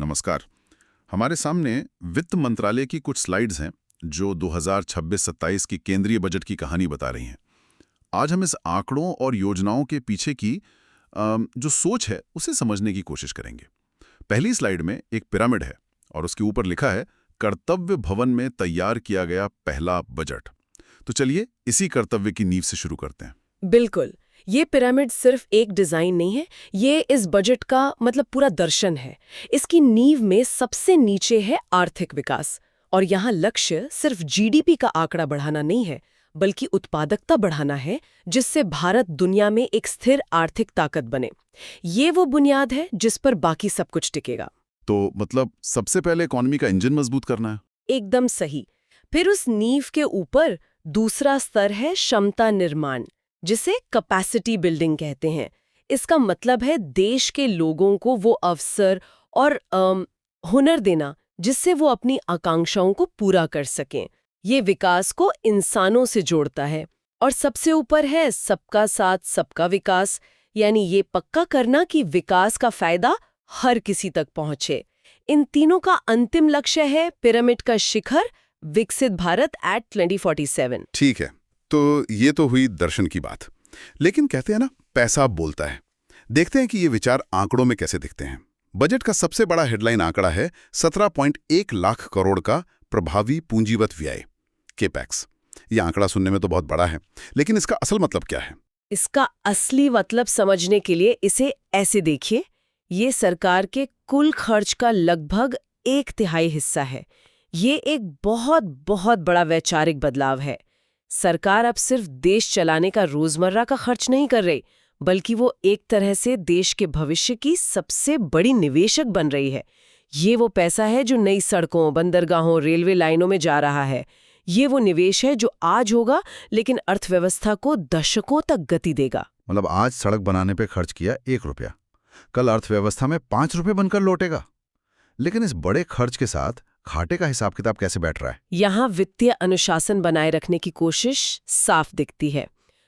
नमस्कार। हमारे सामने वित्त मंत्रालय की कुछ स्लाइड्स हैं जो 2026-27 की केंद्रीय बजट की कहानी बता रही हैं। आज हम इस आंकड़ों और योजनाओं के पीछे की जो सोच है उसे समझने की कोशिश करेंगे। पहली स्लाइड में एक पिरामिड है और उसके ऊपर लिखा है कर्तव्य भवन में तैयार किया गया पहला बजट। तो चलिए इसी कर्तव्य की नींव से शुरू करते हैं। बिल्कुल। ये पिरामिड सिर्फ एक डिजाइन नहीं है, ये इस बजट का मतलब पूरा दर्शन है। इसकी नींव में सबसे नीचे है आर्थिक विकास, और यहाँ लक्ष्य सिर्फ जीडीपी का आंकड़ा बढ़ाना नहीं है, बल्कि उत्पादकता बढ़ाना है, जिससे भारत दुनिया में एक स्थिर आर्थिक ताकत बने। ये वो बुनियाद है जिस पर बाकी सब कुछ टिकेगा। तो मतलब सबसे पहले इकोनॉमी का इंजन मजबूत करना है। एकदम सही। फिर उस नींव के ऊपर दूसरा स्तर है क्षमता निर्माण, जिसे कैपेसिटी बिल्डिंग कहते हैं। इसका मतलब है देश के लोगों को वो अवसर और हुनर देना जिससे वो अपनी आकांक्षाओं को पूरा कर सकें। ये विकास को इंसानों से जोड़ता है। और सबसे ऊपर है सबका साथ सबका विकास, यानी ये पक्का करना कि विकास का फायदा हर किसी तक पहुंचे। इन तीनों का अंतिम लक्ष्य है पिरामिड का शिखर, विकसित भारत एट 2047। ठीक है, तो ये तो हुई दर्शन की बात। लेकिन कहते हैं ना, पैसा बोलता है। देखते हैं कि ये विचार आंकड़ों में कैसे दिखते हैं। बजट का सबसे बड़ा हेडलाइन आंकड़ा है 17.1 लाख करोड़ का प्रभावी पूंजीगत व्यय, केपैक्स। ये आंकड़ा सुनने में तो बहुत बड़ा है, लेकिन इसका असल मतलब क्या है? इसका असली मतलब समझने के लिए इसे ऐसे देखिए। ये सरकार के कुल खर्च का लगभग 1/3 हिस्सा है। ये एक बहुत बहुत बड़ा वैचारिक बदलाव है। सरकार अब सिर्फ देश चलाने का रोजमर्रा का खर्च नहीं कर रही, बल्कि वो एक तरह से देश के भविष्य की सबसे बड़ी निवेशक बन रही है। ये वो पैसा है जो नई सड़कों, बंदरगाहों, रेलवे लाइनों में जा रहा है। ये वो निवेश है जो आज होगा, लेकिन अर्थव्यवस्था को दशकों तक गति देगा। मतलब आज सड़क बनाने पे खर्च किया 1 रुपया, कल अर्थव्यवस्था में 5 रुपये बनकर लौटेगा। लेकिन इस बड़े खर्च के साथ घाटे का हिसाब किताब कैसे बैठ रहा है? यहाँ वित्तीय अनुशासन बनाए रखने की कोशिश साफ दिखती है।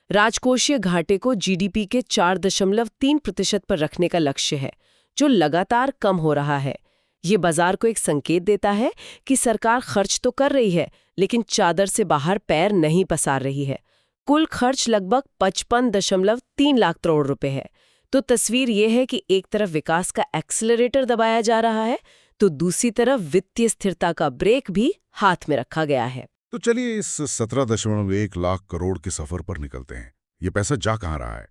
राजकोषीय घाटे को जीडीपी के 4.3% पर रखने का लक्ष्य है, जो लगातार कम हो रहा है। ये बाजार को एक संकेत देता है कि सरकार खर्च तो कर रही है, लेकिन चादर से बाहर पैर नहीं पसार रही है। कुल खर्च लगभग 55.3 लाख करोड़ रुपए है। तो तस्वीर ये है कि एक तरफ विकास का एक्सेलरेटर दबाया जा रहा है, तो दूसरी तरफ वित्तीय स्थिरता का ब्रेक भी हाथ में रखा गया है। तो चलिए इस 17.1 लाख करोड़ के सफर पर निकलते हैं। ये पैसा जा कहाँ रहा है?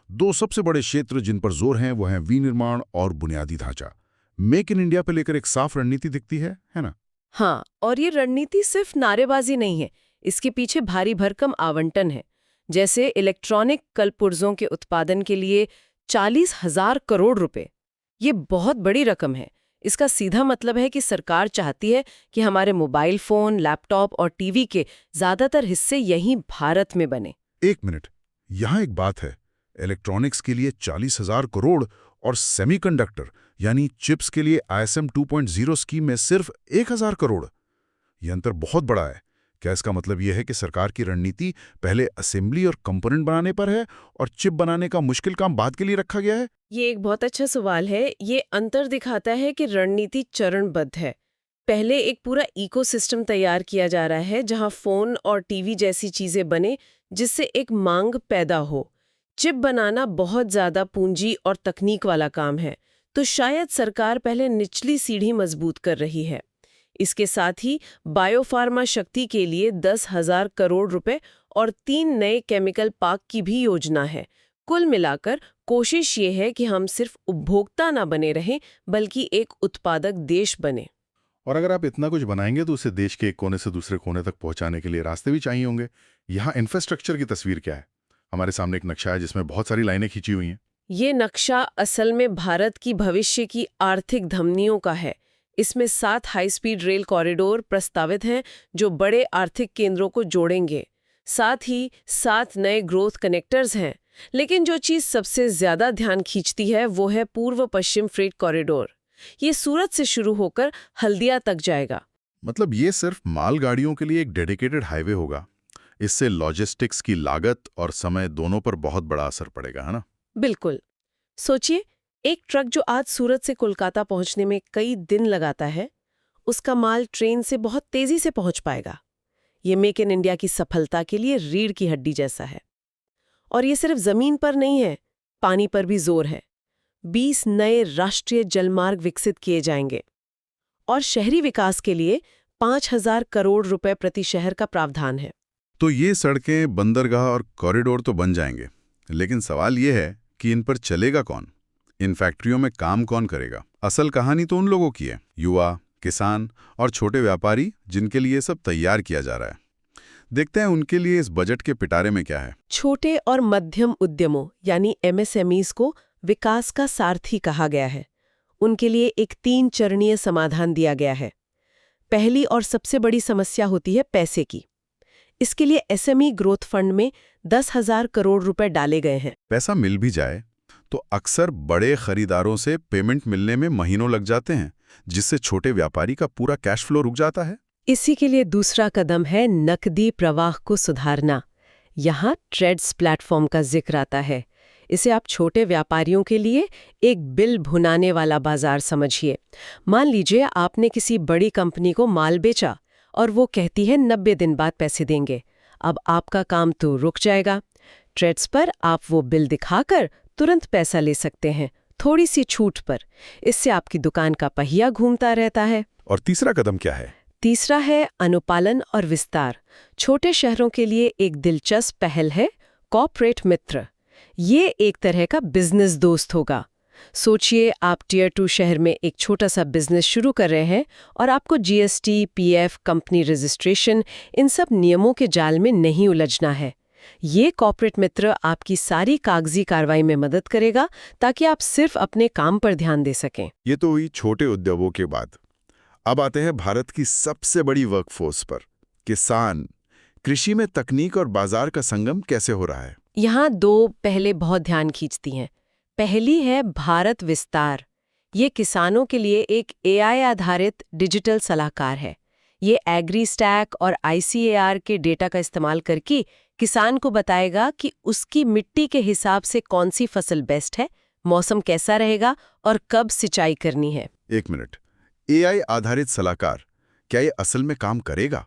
दो सबसे बड़े क्षेत्र जिन पर जोर है वो हैं विनिर्माण और बुनियादी ढांचा। मेक इन इंडिया पे लेकर एक साफ रणनीति दिखती है ना? हाँ, और ये रणनीति सिर्फ नारेबाजी नहीं है, इसके पीछे भारी भरकम आवंटन है। जैसे इलेक्ट्रॉनिक कलपुर्जों के उत्पादन के लिए 40,000 करोड़ रुपए। ये बहुत बड़ी रकम है। इसका सीधा मतलब है कि सरकार चाहती है कि हमारे मोबाइल फोन, लैपटॉप और टीवी के ज्यादातर हिस्से यहीं भारत में बने। 1 मिनट, यहाँ एक बात है। इलेक्ट्रॉनिक्स के लिए 40,000 करोड़ और सेमीकंडक्टर यानी चिप्स के लिए ISM 2.0 स्कीम में सिर्फ 1,000 करोड़। यह अंतर बहुत बड़ा है। क्या इसका मतलब यह है कि सरकार की रणनीति पहले असेंबली और कंपोनेंट बनाने पर है और चिप बनाने का मुश्किल काम बाद के लिए रखा गया है? ये एक बहुत अच्छा सवाल है। ये अंतर दिखाता है कि रणनीति चरणबद्ध है। पहले एक पूरा इकोसिस्टम तैयार किया जा रहा है जहां फोन और टीवी जैसी चीजें बने, जिससे एक मांग पैदा हो। चिप बनाना बहुत ज्यादा पूंजी और तकनीक वाला काम है, तो शायद सरकार पहले निचली सीढ़ी मजबूत कर रही है। इसके साथ ही बायोफार्मा शक्ति के लिए 10,000 करोड़ रुपए और 3 नए केमिकल पार्क की भी योजना है। कुल मिलाकर कोशिश ये है कि हम सिर्फ उपभोक्ता ना बने रहें, बल्कि एक उत्पादक देश बने। और अगर आप इतना कुछ बनाएंगे तो उसे देश के एक कोने से दूसरे कोने तक पहुंचाने के लिए रास्ते भी चाहिए होंगे। यहाँ इंफ्रास्ट्रक्चर की तस्वीर क्या है? हमारे सामने एक नक्शा है जिसमें बहुत सारी लाइनें खींची हुई हैं। ये नक्शा असल में भारत की भविष्य की आर्थिक धमनियों का है। इसमें 7 हाई स्पीड रेल कॉरिडोर प्रस्तावित हैं जो बड़े आर्थिक केंद्रों को जोड़ेंगे। साथ ही 7 नए ग्रोथ कनेक्टर्स हैं। लेकिन जो चीज़ सबसे ज्यादा ध्यान खींचती है वो है पूर्व पश्चिम फ्रेट कॉरिडोर। ये सूरत से शुरू होकर हल्दिया तक जाएगा। मतलब ये सिर्फ मालगाड़ियों के लिए एक डेडिकेटेड हाईवे होगा। इससे लॉजिस्टिक्स की लागत और समय दोनों पर बहुत बड़ा असर पड़ेगा, है ना? बिल्कुल। सोचिए, एक ट्रक जो आज सूरत से कोलकाता पहुंचने में कई दिन लगाता है, उसका माल ट्रेन से बहुत तेजी से पहुंच पाएगा। ये मेक इन इंडिया की सफलता के लिए रीढ़ की हड्डी जैसा है। और ये सिर्फ जमीन पर नहीं है, पानी पर भी जोर है। 20 नए राष्ट्रीय जलमार्ग विकसित किए जाएंगे और शहरी विकास के लिए 5,000 करोड़ रुपए प्रति शहर का प्रावधान है। तो ये सड़कें, बंदरगाह और कॉरिडोर तो बन जाएंगे, लेकिन सवाल ये है कि इन पर चलेगा कौन? इन फैक्ट्रियों में काम कौन करेगा? असल कहानी तो उन लोगों की है, युवा, किसान और छोटे व्यापारी, जिनके लिए सब तैयार किया जा रहा है। देखते हैं उनके लिए इस बजट के पिटारे में क्या है। छोटे और मध्यम उद्यमों यानी MSMEs को विकास का सारथी कहा गया है। उनके लिए एक 3 चरणीय समाधान दिया गया है। पहली और सबसे बड़ी समस्या होती है पैसे की। इसके लिए SME ग्रोथ फंड में 10,000 करोड़ रुपए डाले गए हैं। पैसा मिल भी जाए तो अक्सर बड़े खरीदारों से पेमेंट मिलने में महीनों लग जाते हैं, जिससे छोटे व्यापारी का पूरा कैश फ्लो रुक जाता है। इसी के लिए दूसरा कदम है नकदी प्रवाह को सुधारना। यहाँ ट्रेड्स प्लेटफॉर्म का जिक्र आता है। इसे आप छोटे व्यापारियों के लिए एक बिल भुनाने वाला बाजार समझिए। मान लीजिए आपने किसी बड़ी कंपनी को माल बेचा और वो कहती है 90 दिन बाद पैसे देंगे। अब आपका काम तो रुक जाएगा। ट्रेड्स पर आप वो बिल दिखाकर तुरंत पैसा ले सकते हैं, थोड़ी सी छूट पर। इससे आपकी दुकान का पहिया घूमता रहता है। और तीसरा कदम क्या है? तीसरा है अनुपालन और विस्तार। छोटे शहरों के लिए एक दिलचस्प पहल है कॉर्पोरेट मित्र। ये एक तरह का बिजनेस दोस्त होगा। सोचिए आप टियर 2 शहर में एक छोटा सा बिजनेस शुरू कर रहे हैं और आपको GST, PF, कंपनी रजिस्ट्रेशन, इन सब नियमों के जाल में नहीं उलझना है। ये कॉर्पोरेट मित्र आपकी सारी कागजी कार्रवाई में मदद करेगा ताकि आप सिर्फ अपने काम पर ध्यान दे सकें। ये तो हुई छोटे उद्योगों के बाद। अब आते हैं भारत की सबसे बड़ी वर्कफोर्स पर, किसान। कृषि में तकनीक और बाजार का संगम कैसे हो रहा है? यहाँ 2 पहले बहुत ध्यान खींचती हैं। पहली है भारत विस्तार। ये किसानों के लिए एक AI आधारित डिजिटल सलाहकार है। ये एग्री स्टैक और ICAR के डेटा का इस्तेमाल करके किसान को बताएगा कि उसकी मिट्टी के हिसाब से कौन सी फसल बेस्ट है, मौसम कैसा रहेगा और कब सिंचाई करनी है। एक मिनट, AI आधारित सलाहकार, क्या ये असल में काम करेगा?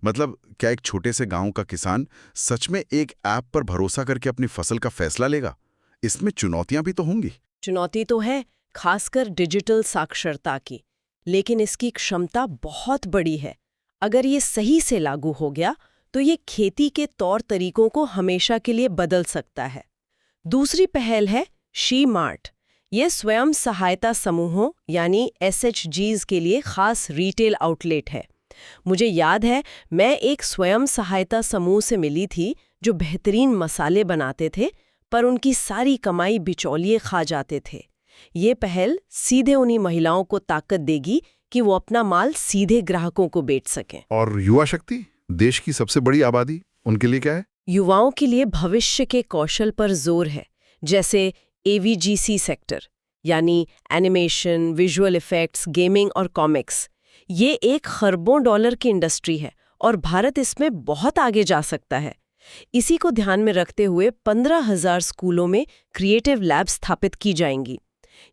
मतलब क्या एक छोटे से गांव का किसान सच में एक ऐप पर भरोसा करके अपनी फसल का फैसला लेगा? इसमें चुनौतियां भी तो होंगी। चुनौती तो है, खासकर डिजिटल साक्षरता की, लेकिन इसकी क्षमता बहुत बड़ी है। अगर ये सही से लागू हो गया तो ये खेती के तौर तरीकों को हमेशा के लिए बदल सकता है। दूसरी पहल है शी मार्ट। ये स्वयं सहायता समूहों यानी SHGs के लिए खास रिटेल आउटलेट है। मुझे याद है मैं एक स्वयं सहायता समूह से मिली थी जो बेहतरीन मसाले बनाते थे, पर उनकी सारी कमाई बिचौलिए खा जाते थे। ये पहल सीधे उन्हीं महिलाओं को ताकत देगी कि वो अपना माल सीधे ग्राहकों को बेच सकें। और युवा शक्ति, देश की सबसे बड़ी आबादी, उनके लिए क्या है? युवाओं के लिए भविष्य के कौशल पर जोर है, जैसे AVGC सेक्टर यानी एनिमेशन, विजुअल इफेक्ट्स, गेमिंग और कॉमिक्स। ये $1 खरबों की इंडस्ट्री है और भारत इसमें बहुत आगे जा सकता है। इसी को ध्यान में रखते हुए 15,000 स्कूलों में क्रिएटिव लैब स्थापित की जाएंगी।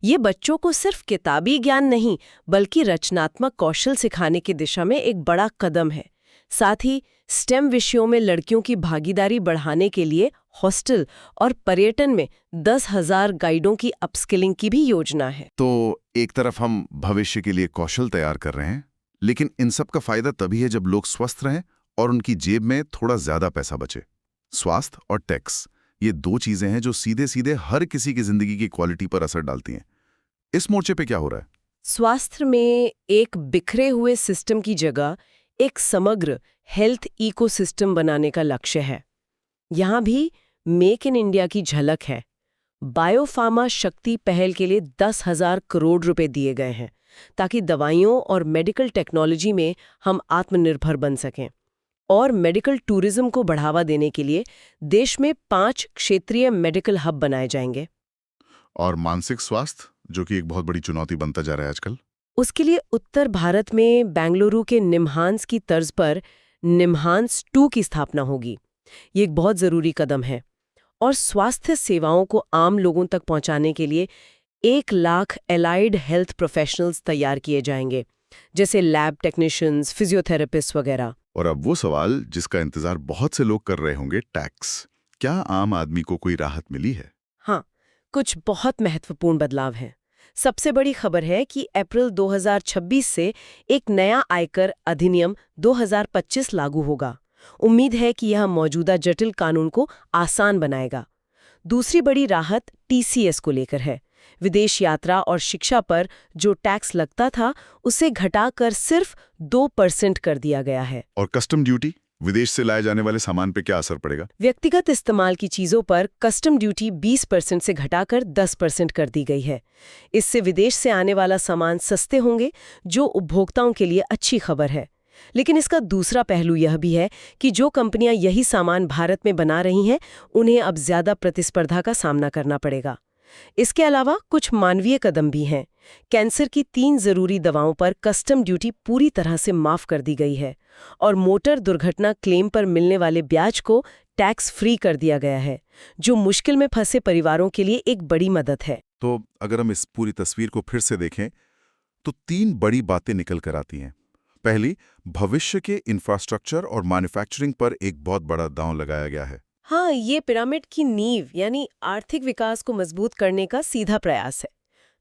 ये बच्चों को सिर्फ किताबी ज्ञान नहीं बल्कि रचनात्मक कौशल सिखाने की दिशा में एक बड़ा कदम है। साथ ही STEM विषयों में लड़कियों की भागीदारी बढ़ाने के लिए हॉस्टल और पर्यटन में 10,000 गाइडों की अपस्किलिंग की भी योजना है। तो एक तरफ हम भविष्य के लिए कौशल तैयार कर रहे हैं, लेकिन इन सब का फायदा तभी है जब लोग स्वस्थ रहें और उनकी जेब में थोड़ा ज्यादा पैसा बचे। स्वास्थ्य और टैक्स, ये 2 चीजें हैं जो सीधे सीधे हर किसी की जिंदगी की क्वालिटी पर असर डालती हैं। इस मोर्चे पे क्या हो रहा है? स्वास्थ्य में एक बिखरे हुए सिस्टम की जगह एक समग्र हेल्थ इकोसिस्टम बनाने का लक्ष्य है। यहाँ भी मेक इन इंडिया की झलक है। बायोफार्मा शक्ति पहल के लिए 10,000 करोड़ रुपए दिए गए हैं ताकि दवाइयों और मेडिकल टेक्नोलॉजी में हम आत्मनिर्भर बन सकें। और मेडिकल टूरिज्म को बढ़ावा देने के लिए देश में 5 क्षेत्रीय मेडिकल हब बनाए जाएंगे। और मानसिक स्वास्थ्य, जो कि एक बहुत बड़ी चुनौती बनता जा रहा है आजकल, उसके लिए उत्तर भारत में बेंगलुरु के निम्हांस की तर्ज पर निम्हांस 2 की स्थापना होगी। ये एक बहुत ज़रूरी कदम है। और स्वास्थ्य सेवाओं को आम लोगों तक पहुंचाने के लिए 1 लाख एलाइड हेल्थ प्रोफेशनल्स तैयार किए जाएंगे, जैसे लैब टेक्नीशियंस, फिजियोथेरेपिस्ट वगैरह। और अब वो सवाल जिसका इंतजार बहुत से लोग कर रहे होंगे, टैक्स। क्या आम आदमी को कोई राहत मिली है? हाँ, कुछ बहुत महत्वपूर्ण बदलाव हैं। सबसे बड़ी खबर है कि अप्रैल 2026 से एक नया आयकर अधिनियम 2025 लागू होगा। उम्मीद है कि यह मौजूदा जटिल कानून को आसान बनाएगा। दूसरी बड़ी राहत टीसीएस को लेकर है। विदेश यात्रा और शिक्षा पर जो टैक्स लगता था, उसे घटाकर सिर्फ 2% कर दिया गया है। और कस्टम ड्यूटी, विदेश से लाए जाने वाले सामान पे क्या असर पड़ेगा? व्यक्तिगत इस्तेमाल की चीजों पर कस्टम ड्यूटी 20% से घटाकर 10% कर दी गई है। इससे विदेश से आने वाला सामान सस्ते होंगे, जो उपभोक्ताओं के लिए अच्छी खबर है। लेकिन इसका दूसरा पहलू यह भी है कि जो कंपनियां यही सामान भारत में बना रही हैं, उन्हें अब ज्यादा प्रतिस्पर्धा का सामना करना पड़ेगा। इसके अलावा कुछ मानवीय कदम भी हैं। कैंसर की 3 जरूरी दवाओं पर कस्टम ड्यूटी पूरी तरह से माफ कर दी गई है और मोटर दुर्घटना क्लेम पर मिलने वाले ब्याज को टैक्स फ्री कर दिया गया है, जो मुश्किल में फंसे परिवारों के लिए एक बड़ी मदद है। तो अगर हम इस पूरी तस्वीर को फिर से देखें, तो 3 बड़ी बातें निकल कर आती हैं। पहली, भविष्य के इंफ्रास्ट्रक्चर और मैन्युफैक्चरिंग पर एक बहुत बड़ा दांव लगाया गया है। हाँ, ये पिरामिड की नींव यानी आर्थिक विकास को मजबूत करने का सीधा प्रयास है।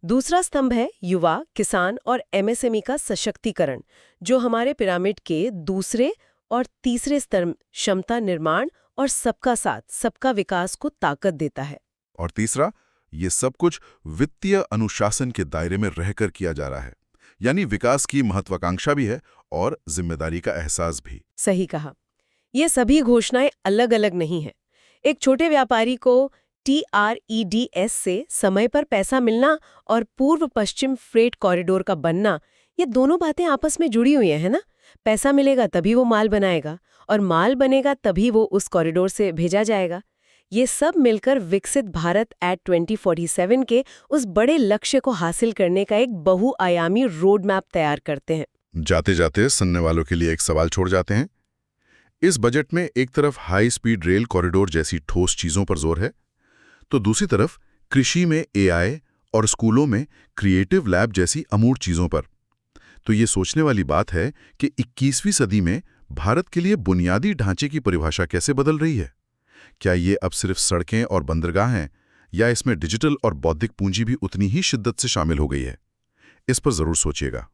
दूसरा स्तंभ है युवा, किसान और एमएसएमई का सशक्तिकरण, जो हमारे पिरामिड के दूसरे और तीसरे स्तर क्षमता निर्माण और सबका साथ, सबका विकास को ताकत देता है। और तीसरा, ये सब कुछ वित्तीय अनुशासन के दायरे में रहकर किया जा रहा है, यानी विकास की महत्वाकांक्षा भी है और जिम्मेदारी का एहसास भी। सही कहा। ये सभी घोषणाएं अलग अलग नहीं हैं। एक छोटे व्यापारी को TREDS से समय पर पैसा मिलना और पूर्व पश्चिम फ्रेट कॉरिडोर का बनना, ये दोनों बातें आपस में जुड़ी हुई हैं, ना? पैसा मिलेगा तभी वो माल बनाएगा और माल बनेगा तभी वो उस कॉरिडोर से भेजा जाएगा। ये सब मिलकर विकसित भारत एट 2047 के उस बड़े लक्ष्य को हासिल करने का एक बहुआयामी रोड मैप तैयार करते हैं। जाते जाते सुनने वालों के लिए एक सवाल छोड़ जाते हैं। इस बजट में एक तरफ हाई स्पीड रेल कॉरिडोर जैसी ठोस चीजों पर जोर है, तो दूसरी तरफ कृषि में AI और स्कूलों में क्रिएटिव लैब जैसी अमूर्त चीजों पर। तो ये सोचने वाली बात है कि 21वीं सदी में भारत के लिए बुनियादी ढांचे की परिभाषा कैसे बदल रही है। क्या ये अब सिर्फ सड़कें और बंदरगाह हैं, या इसमें डिजिटल और बौद्धिक पूंजी भी उतनी ही शिद्दत से शामिल हो गई है? इस पर जरूर सोचिएगा।